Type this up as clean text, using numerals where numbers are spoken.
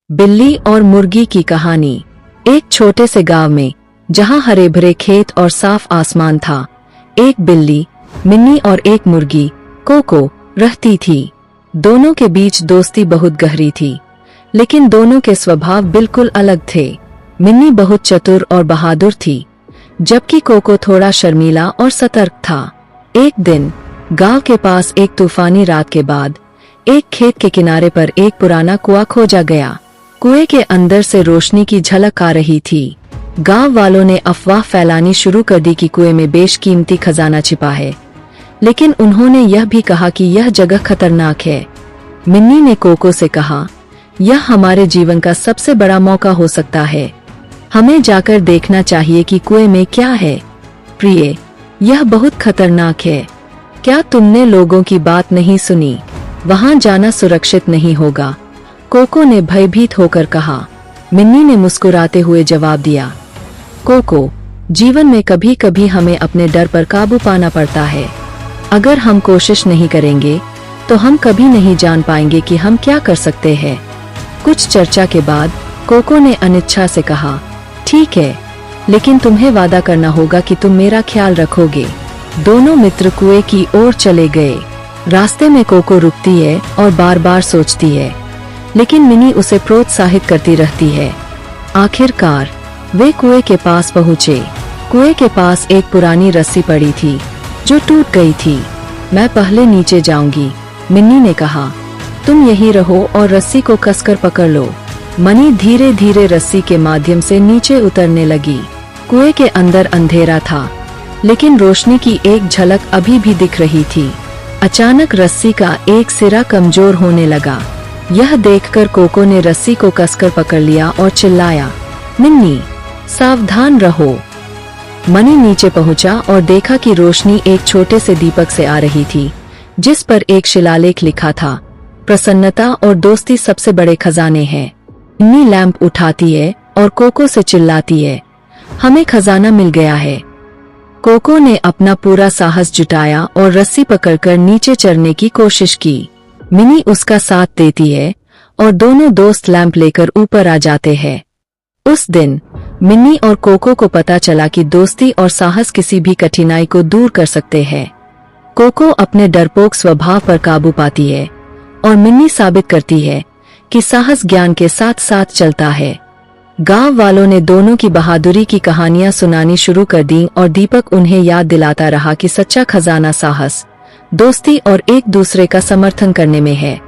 बिल्ली और मुर्गी की कहानी। एक छोटे से गांव में, जहां हरे भरे खेत और साफ आसमान था, एक बिल्ली मिन्नी और एक मुर्गी कोको रहती थी। दोनों के बीच दोस्ती बहुत गहरी थी, लेकिन दोनों के स्वभाव बिल्कुल अलग थे। मिन्नी बहुत चतुर और बहादुर थी, जबकि कोको थोड़ा शर्मीला और सतर्क था। एक दिन गांव के पास एक तूफानी रात के बाद एक खेत के किनारे पर एक पुराना कुआं खोजा गया। कुएं के अंदर से रोशनी की झलक आ रही थी। गांव वालों ने अफवाह फैलानी शुरू कर दी कि कुएं में बेशकीमती खजाना छिपा है, लेकिन उन्होंने यह भी कहा कि यह जगह खतरनाक है। मिन्नी ने कोको से कहा, यह हमारे जीवन का सबसे बड़ा मौका हो सकता है, हमें जाकर देखना चाहिए कि कुएं में क्या है। प्रिय, यह बहुत खतरनाक है, क्या तुमने लोगों की बात नहीं सुनी? वहां जाना सुरक्षित नहीं होगा, कोको ने भयभीत होकर कहा। मिन्नी ने मुस्कुराते हुए जवाब दिया, कोको, जीवन में कभी कभी हमें अपने डर पर काबू पाना पड़ता है। अगर हम कोशिश नहीं करेंगे तो हम कभी नहीं जान पाएंगे कि हम क्या कर सकते हैं। कुछ चर्चा के बाद कोको ने अनिच्छा से कहा, ठीक है, लेकिन तुम्हें वादा करना होगा कि तुम मेरा ख्याल रखोगे। दोनों मित्र कुएं की ओर चले गए। रास्ते में कोको रुकती है और बार बार सोचती है, लेकिन मिनी उसे प्रोत्साहित करती रहती है। आखिरकार वे कुएं के पास पहुँचे। कुएं के पास एक पुरानी रस्सी पड़ी थी जो टूट गई थी। मैं पहले नीचे जाऊंगी, मिन्नी ने कहा, तुम यहीं रहो और रस्सी को कसकर पकड़ लो। मनी धीरे धीरे रस्सी के माध्यम से नीचे उतरने लगी। कुएं के अंदर अंधेरा था, लेकिन रोशनी की एक झलक अभी भी दिख रही थी। अचानक रस्सी का एक सिरा कमजोर होने लगा। यह देखकर कोको ने रस्सी को कसकर पकड़ लिया और चिल्लाया, मिन्नी, सावधान रहो। मनी नीचे पहुंचा और देखा कि रोशनी एक छोटे से दीपक से आ रही थी, जिस पर एक शिलालेख लिखा था, प्रसन्नता और दोस्ती सबसे बड़े खजाने हैं। मिन्नी लैंप उठाती है और कोको से चिल्लाती है, हमें खजाना मिल गया है। कोको ने अपना पूरा साहस जुटाया और रस्सी पकड़कर नीचे चढ़ने की कोशिश की। मिनी उसका साथ देती है और दोनों दोस्त लैंप लेकर ऊपर आ जाते हैं। उस दिन मिन्नी और कोको को पता चला कि दोस्ती और साहस किसी भी कठिनाई को दूर कर सकते हैं। कोको अपने डरपोक स्वभाव पर काबू पाती है और मिन्नी साबित करती है कि साहस ज्ञान के साथ साथ चलता है। गांव वालों ने दोनों की बहादुरी की कहानियां सुनानी शुरू कर दी और दीपक उन्हें याद दिलाता रहा कि सच्चा खजाना साहस, दोस्ती और एक दूसरे का समर्थन करने में है।